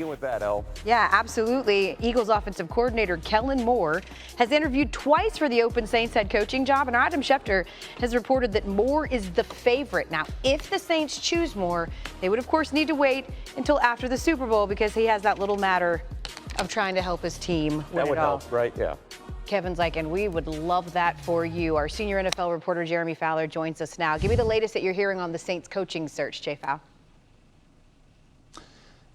With that, Elle. Yeah, absolutely. Eagles offensive coordinator Kellen Moore has interviewed twice for the Open Saints head coaching job, and Adam Schefter has reported that Moore is the favorite. Now, if the Saints choose Moore, they would, of course, need to wait until after the Super Bowl because he has that little matter of trying to help his team win That would it all. help, right? Yeah. Kevin's like, and we would love that for you. Our senior NFL reporter Jeremy Fowler joins us now. Give me the latest that you're hearing on the Saints coaching search, Jay Fow.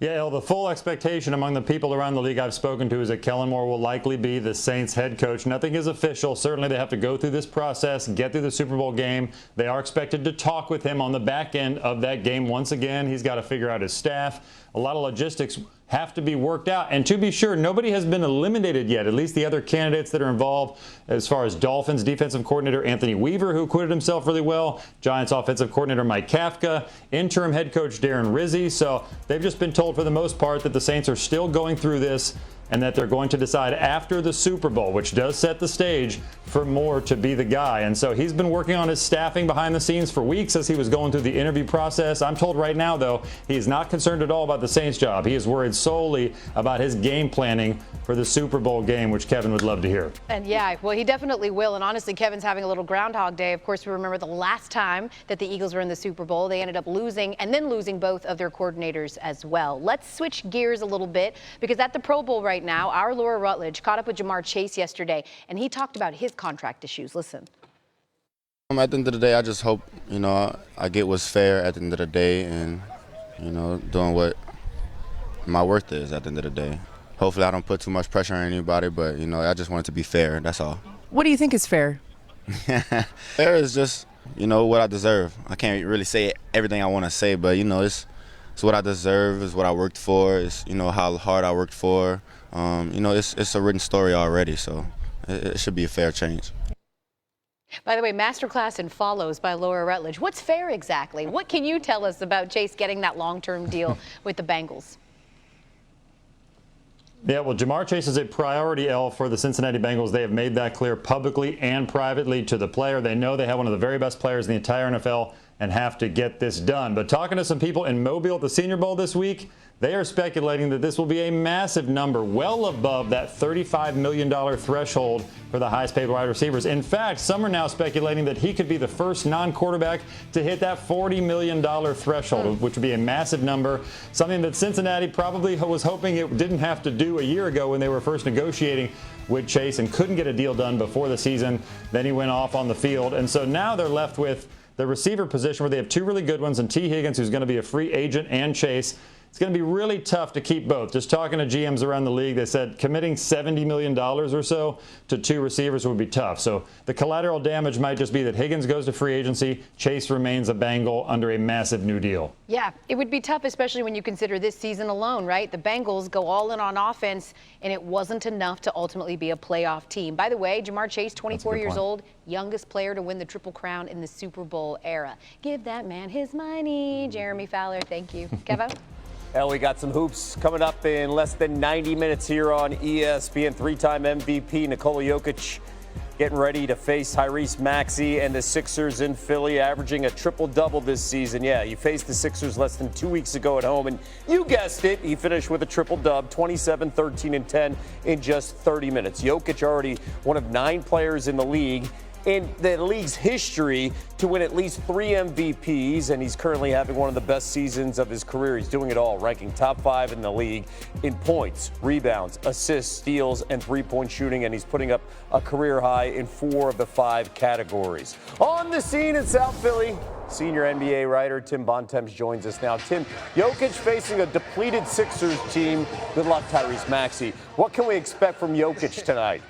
Yeah, the full expectation among the people around the league I've spoken to is that Kellen Moore will likely be the Saints head coach. Nothing is official. Certainly they have to go through this process, get through the Super Bowl game. They are expected to talk with him on the back end of that game once again. He's got to figure out his staff. A lot of logistics have to be worked out. And to be sure, nobody has been eliminated yet, at least the other candidates that are involved, as far as Dolphins defensive coordinator Anthony Weaver, who acquitted himself really well, Giants offensive coordinator Mike Kafka, interim head coach Darren Rizzi. So they've just been told for the most part that the Saints are still going through this and that they're going to decide after the Super Bowl, which does set the stage for Moore to be the guy. And so he's been working on his staffing behind the scenes for weeks as he was going through the interview process. I'm told right now, though, he is not concerned at all about the Saints job. He is worried solely about his game planning for the Super Bowl game, which Kevin would love to hear. And yeah, well, he definitely will. And honestly, Kevin's having a little Groundhog Day. Of course, we remember the last time that the Eagles were in the Super Bowl. They ended up losing and then losing both of their coordinators as well. Let's switch gears a little bit because at the Pro Bowl right now, our Laura Rutledge caught up with Jamar Chase yesterday, and he talked about his contract issues. Listen. At the end of the day, I just hope, I get what's fair at the end of the day and, doing what my worth is at the end of the day. Hopefully I don't put too much pressure on anybody, but, I just want it to be fair. That's all. What do you think is fair? Fair is just, what I deserve. I can't really say everything I want to say, but, it's what I deserve, it's what I worked for, it's, how hard I worked for. It's a written story already, so it should be a fair change. By the way, masterclass in follows by Laura Rutledge. What's fair exactly? What can you tell us about Chase getting that long-term deal with the Bengals? Yeah, well, Jamar Chase is a priority L for the Cincinnati Bengals. They have made that clear publicly and privately to the player. They know they have one of the very best players in the entire NFL and have to get this done. But talking to some people in Mobile at the Senior Bowl this week, they are speculating that this will be a massive number, well above that $35 million threshold for the highest paid wide receivers. In fact, some are now speculating that he could be the first non-quarterback to hit that $40 million threshold, which would be a massive number, something that Cincinnati probably was hoping it didn't have to do a year ago when they were first negotiating with Chase and couldn't get a deal done before the season. Then he went off on the field. And so now they're left with the receiver position where they have two really good ones, and T. Higgins, who's going to be a free agent, and Chase. It's going to be really tough to keep both. Just talking to GMs around the league, they said committing $70 million or so to two receivers would be tough. So the collateral damage might just be that Higgins goes to free agency, Chase remains a Bengal under a massive new deal. Yeah, it would be tough, especially when you consider this season alone, right? The Bengals go all in on offense, and it wasn't enough to ultimately be a playoff team. By the way, Jamar Chase, 24 years old, youngest player to win the Triple Crown in the Super Bowl era. Give that man his money. Jeremy Fowler, thank you. Kevo? Well, we got some hoops coming up in less than 90 minutes here on ESPN. Three-time MVP Nikola Jokic getting ready to face Tyrese Maxey and the Sixers in Philly, averaging a triple-double this season. Yeah, he faced the Sixers less than 2 weeks ago at home, and you guessed it, he finished with a triple-dub, 27, 13, and 10 in just 30 minutes. Jokic already one of 9 players in the league in the league's history to win at least 3 MVPs, and he's currently having one of the best seasons of his career. He's doing it all, ranking top 5 in the league in points, rebounds, assists, steals, and three-point shooting, and he's putting up a career high in 4 of the 5 categories. On the scene in South Philly, senior NBA writer Tim Bontemps joins us now. Tim, Jokic facing a depleted Sixers team. Good luck, Tyrese Maxey. What can we expect from Jokic tonight?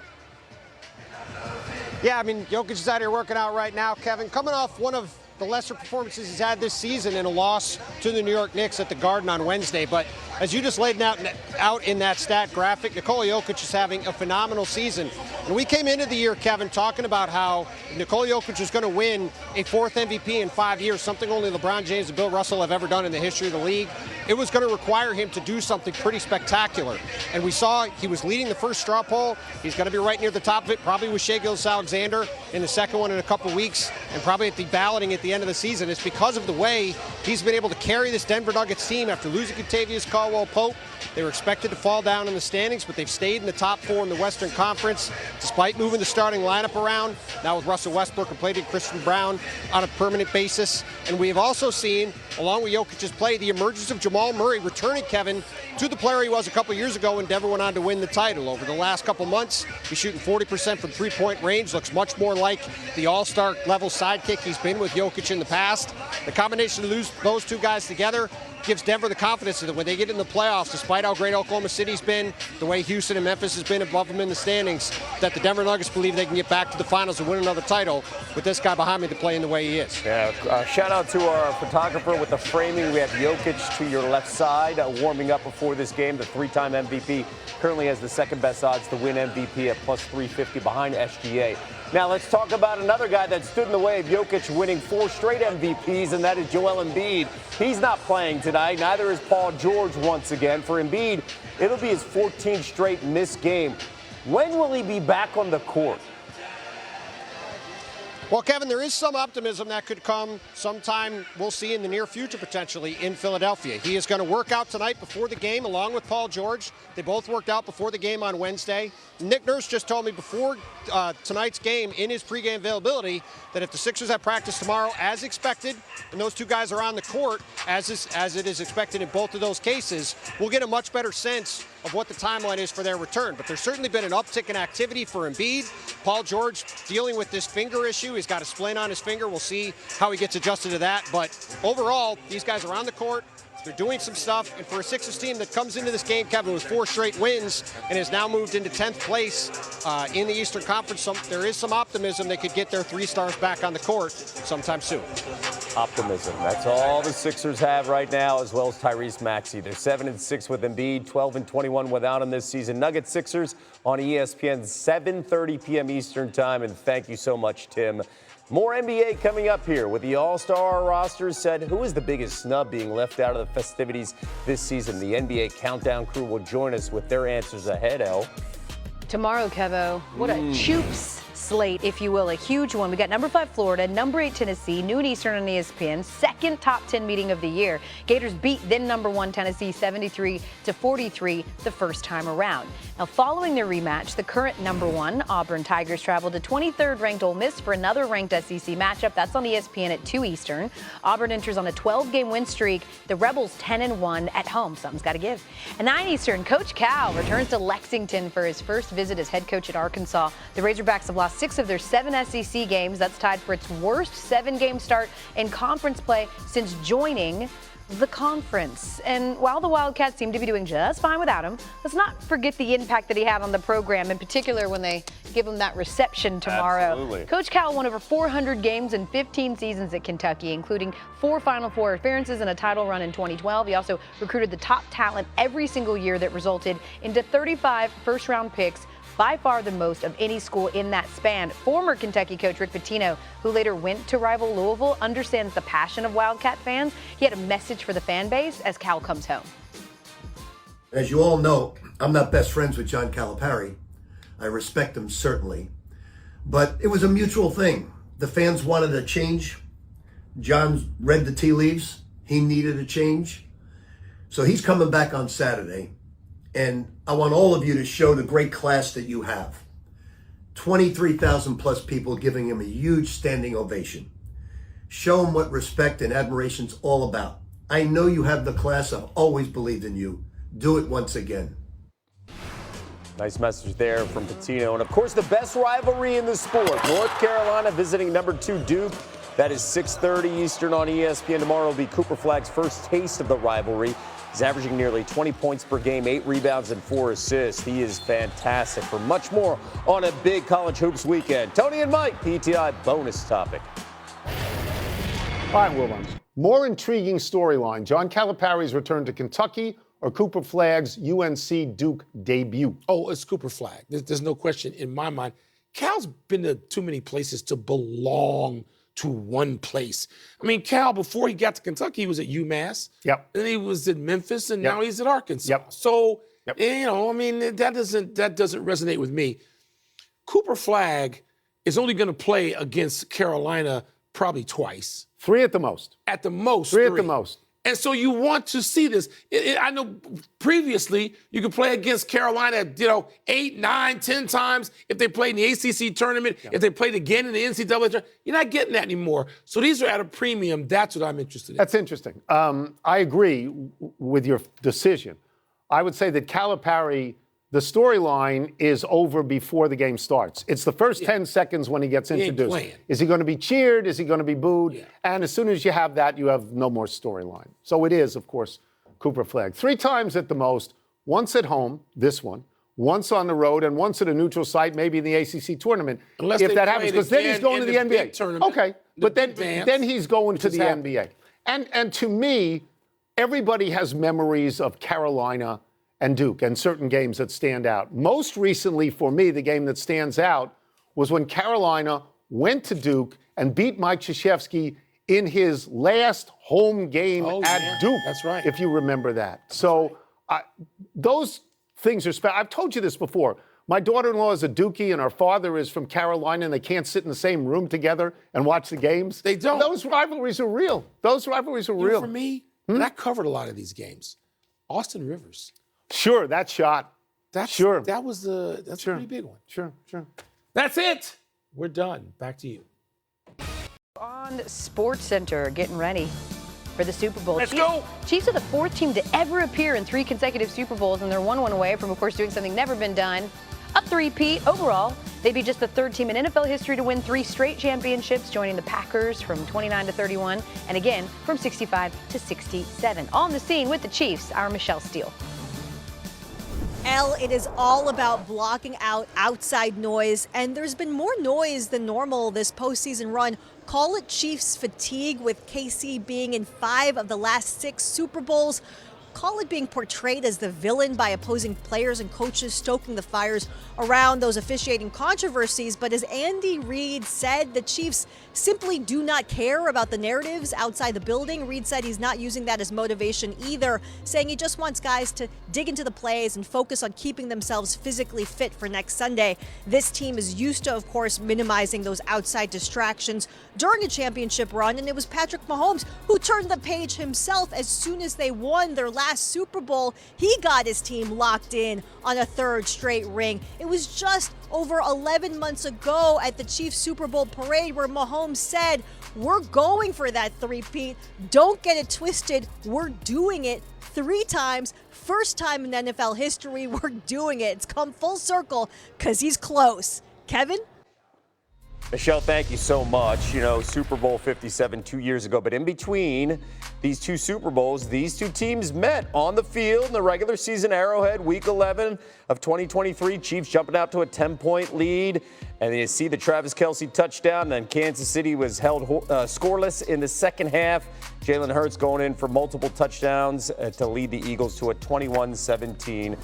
Yeah, Jokic is out here working out right now, Kevin, coming off one of the lesser performances he's had this season in a loss to the New York Knicks at the Garden on Wednesday. But as you just laid out in that stat graphic, Nikola Jokic is having a phenomenal season. And we came into the year, Kevin, talking about how Nikola Jokic was going to win a 4th MVP in 5 years, something only LeBron James and Bill Russell have ever done in the history of the league. It was going to require him to do something pretty spectacular. And we saw he was leading the first straw poll. He's going to be right near the top of it, probably with Shai Gilgeous-Alexander in the second one in a couple weeks, and probably at the balloting at the end of the season. It's because of the way He's been able to carry this Denver Nuggets team after losing Kentavious Caldwell-Pope. They were expected to fall down in the standings, but they've stayed in the top 4 in the Western Conference, despite moving the starting lineup around. Now with Russell Westbrook replacing Christian Brown on a permanent basis. And we have also seen, along with Jokic's play, the emergence of Jamal Murray returning, Kevin, to the player he was a couple years ago when Denver went on to win the title. Over the last couple months, he's shooting 40% from three-point range, looks much more like the all-star level sidekick he's been with Jokic in the past. The combination of those two guys together gives Denver the confidence that when they get in the playoffs, despite how great Oklahoma City's been, the way Houston and Memphis has been above them in the standings, that the Denver Nuggets believe they can get back to the finals and win another title with this guy behind me to play in the way he is. Yeah, shout out to our photographer with the framing. We have Jokic to your left side warming up before this game. The 3-time MVP currently has the second best odds to win MVP at plus 350 behind SGA. Now let's talk about another guy that stood in the way of Jokic winning 4 straight MVPs, and that is Joel Embiid. He's not playing tonight. Neither is Paul George once again. For Embiid, it'll be his 14th straight missed game. When will he be back on the court? Well, Kevin, there is some optimism that could come sometime, we'll see in the near future potentially, in Philadelphia. He is going to work out tonight before the game along with Paul George. They both worked out before the game on Wednesday. Nick Nurse just told me before tonight's game in his pregame availability that if the Sixers have practice tomorrow as expected and those two guys are on the court as it is expected in both of those cases, we'll get a much better sense of what the timeline is for their return. But there's certainly been an uptick in activity for Embiid. Paul George dealing with this finger issue. He's got a splint on his finger. We'll see how he gets adjusted to that. But overall, these guys are on the court. They're doing some stuff. And for a Sixers team that comes into this game, Kevin, with 4 straight wins and has now moved into 10th place in the Eastern Conference, there is some optimism they could get their 3 stars back on the court sometime soon. Optimism. That's all the Sixers have right now, as well as Tyrese Maxey. They're 7-6 with Embiid, 12-21 without him this season. Nuggets Sixers on ESPN, 7:30 p.m. Eastern time. And thank you so much, Tim. More NBA coming up here with the All-Star roster said who is the biggest snub being left out of the festivities this season. The NBA Countdown crew will join us with their answers ahead, El. Tomorrow, Kevo, what a Choops slate, if you will, a huge one. We got number 5 Florida, number 8 Tennessee, noon Eastern on ESPN, second top 10 meeting of the year. Gators beat then number 1 Tennessee 73-43 the first time around. Now, following their rematch, the current number 1 Auburn Tigers traveled to 23rd ranked Ole Miss for another ranked SEC matchup. That's on ESPN at 2 Eastern. Auburn enters on a 12-game win streak. The Rebels 10-1 at home. Something's got to give. At 9 Eastern, Coach Cal returns to Lexington for his first visit as head coach at Arkansas. The Razorbacks have lost 6 of their 7 SEC games. That's tied for its worst 7-game start in conference play since joining the conference. And while the Wildcats seem to be doing just fine without him, let's not forget the impact that he had on the program, in particular when they give him that reception tomorrow. Absolutely. Coach Cal won over 400 games in 15 seasons at Kentucky, including 4 Final Four appearances and a title run in 2012. He also recruited the top talent every single year that resulted into 35 first-round picks, by far the most of any school in that span. Former Kentucky coach Rick Pitino, who later went to rival Louisville, understands the passion of Wildcat fans. He had a message for the fan base as Cal comes home. As you all know, I'm not best friends with John Calipari. I respect him, certainly. But it was a mutual thing. The fans wanted a change. John read the tea leaves. He needed a change. So he's coming back on Saturday. And I want all of you to show the great class that you have. 23,000 plus people giving him a huge standing ovation. Show him what respect and admiration's all about. I know you have the class. I've always believed in you. Do it once again. Nice message there from Pitino. And, of course, the best rivalry in the sport. North Carolina visiting number 2 Duke. That is 6:30 Eastern on ESPN. Tomorrow will be Cooper Flagg's first taste of the rivalry. He's averaging nearly 20 points per game, 8 rebounds, and 4 assists. He is fantastic. For much more on a big college hoops weekend, Tony and Mike, PTI bonus topic. All right, Wilbon. More intriguing storyline. John Calipari's return to Kentucky or Cooper Flagg's UNC Duke debut? Oh, it's Cooper Flagg. There's no question in my mind. Cal's been to too many places to belong to one place. I mean, Cal, before he got to Kentucky, he was at UMass. Yep. And then he was in Memphis, and Yep. now he's at Arkansas. Yep. So, Yep. you know, I mean, that doesn't resonate with me. Cooper Flagg is only going to play against Carolina probably twice. 3 at the most. At the most. 3 at the most. And so you want to see this. I know previously you could play against Carolina, 8, 9, 10 times if they played in the ACC tournament, if they played again in the NCAA tournament. You're not getting that anymore. So these are at a premium. That's what I'm interested in. That's interesting. I agree with your decision. I would say that Calipari, the storyline is over before the game starts. It's the first 10 seconds when he gets introduced. Is he going to be cheered? Is he going to be booed? Yeah. And as soon as you have that, you have no more storyline. So it is, of course, Cooper Flagg. 3 times at the most, once at home, this one, once on the road, and once at a neutral site, maybe in the ACC tournament. Unless if they that happens, because then he's going to the NBA. Tournament, okay, but then he's going to the NBA. And to me, everybody has memories of Carolina and Duke, and certain games that stand out. Most recently, for me, the game that stands out was when Carolina went to Duke and beat Mike Krzyzewski in his last home game at Duke. That's right. If you remember that. So those things are special. I've told you this before. My daughter-in-law is a Dookie, and her father is from Carolina, and they can't sit in the same room together and watch the games. They don't. Those rivalries are real. Those rivalries are real. For me, and I covered a lot of these games. Austin Rivers. Sure, that shot. That's a pretty big one. Sure. That's it. We're done. Back to you. On Sports Center, getting ready for the Super Bowl. Let's go. Chiefs are the 4th team to ever appear in 3 consecutive Super Bowls, and they're 1 away from, of course, doing something never been done. A 3-peat overall. They'd be just the 3rd team in NFL history to win 3 straight championships, joining the Packers from 29 to 31, and again from 65 to 67. On the scene with the Chiefs, our Michelle Steele. It is all about blocking out outside noise, and there's been more noise than normal this postseason run. Call it Chiefs fatigue, with KC being in 5 of the last 6 Super Bowls. Call it being portrayed as the villain by opposing players and coaches, stoking the fires around those officiating controversies. But as Andy Reid said, the Chiefs simply do not care about the narratives outside the building. Reid said he's not using that as motivation either, saying he just wants guys to dig into the plays and focus on keeping themselves physically fit for next Sunday. This team is used to, of course, minimizing those outside distractions during a championship run, and it was Patrick Mahomes who turned the page himself as soon as they won their last Super Bowl. He got his team locked in on a 3rd straight ring. It was just over 11 months ago at the Chiefs Super Bowl parade where Mahomes said, "We're going for that 3-peat. Don't get it twisted. We're doing it 3 times. First time in NFL history we're doing it." It's come full circle because he's close. Kevin? Michelle, thank you so much. You know, Super Bowl 57 2 years ago, but in between these 2 Super Bowls, these 2 teams met on the field in the regular season Arrowhead, Week 11 of 2023. Chiefs jumping out to a 10-point lead, and you see the Travis Kelce touchdown. Then Kansas City was held scoreless in the second half. Jalen Hurts going in for multiple touchdowns to lead the Eagles to a 21-17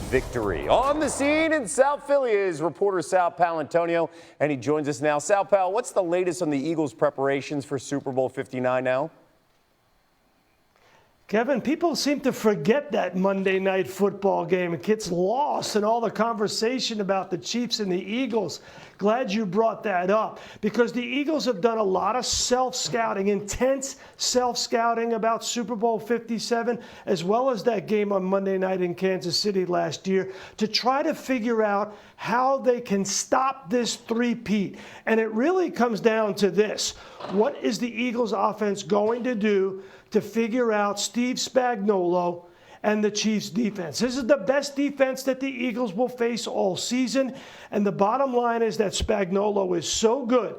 victory. On the scene in South Philly is reporter Sal Paolantonio, and he joins us now. Sal Pal, what's the latest on the Eagles' preparations for Super Bowl 59 now? Kevin, people seem to forget that Monday night football game. It gets lost in all the conversation about the Chiefs and the Eagles. Glad you brought that up, because the Eagles have done a lot of self-scouting, intense self-scouting about Super Bowl 57, as well as that game on Monday night in Kansas City last year, to try to figure out how they can stop this 3-peat. And it really comes down to this. What is the Eagles offense going to do to figure out Steve Spagnuolo and the Chiefs defense? This is the best defense that the Eagles will face all season. And the bottom line is that Spagnuolo is so good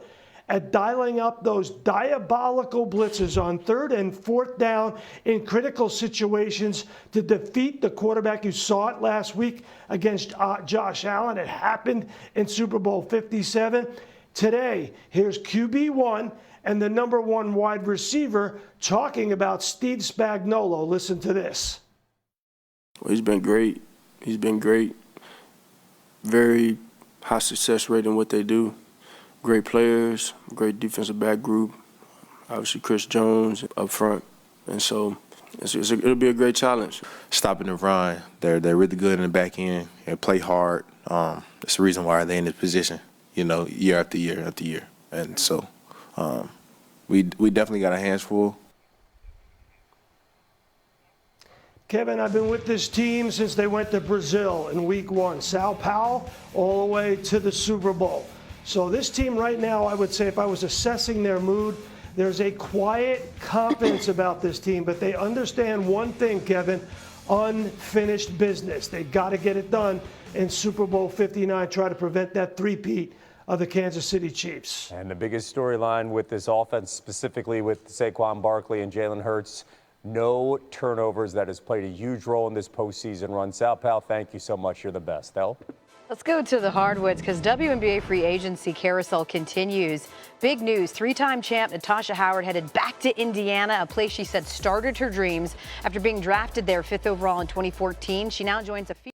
at dialing up those diabolical blitzes on 3rd and 4th down in critical situations to defeat the quarterback. You saw it last week against Josh Allen. It happened in Super Bowl 57. Today, here's QB1 and the #1 wide receiver talking about Steve Spagnuolo. Listen to this. Well, he's been great. He's been great. Very high success rate in what they do. Great players, great defensive back group. Obviously, Chris Jones up front. And so it'll be a great challenge. Stopping the run, they're really good in the back end and play hard. That's the reason why they're in this position, year after year after year. And so we definitely got our hands full. Kevin, I've been with this team since they went to Brazil in week 1. Sao Paulo all the way to the Super Bowl. So this team right now, I would say if I was assessing their mood, there's a quiet confidence about this team, but they understand one thing, Kevin, unfinished business. They got to get it done in Super Bowl 59, try to prevent that three-peat of the Kansas City Chiefs. And the biggest storyline with this offense, specifically with Saquon Barkley and Jalen Hurts, no turnovers. That has played a huge role in this postseason run. Sal Pal, thank you so much. You're the best. El? Let's go to the hardwoods because WNBA free agency carousel continues. Big news, 3-time champ Natasha Howard headed back to Indiana, a place she said started her dreams after being drafted there 5th overall in 2014. She now joins a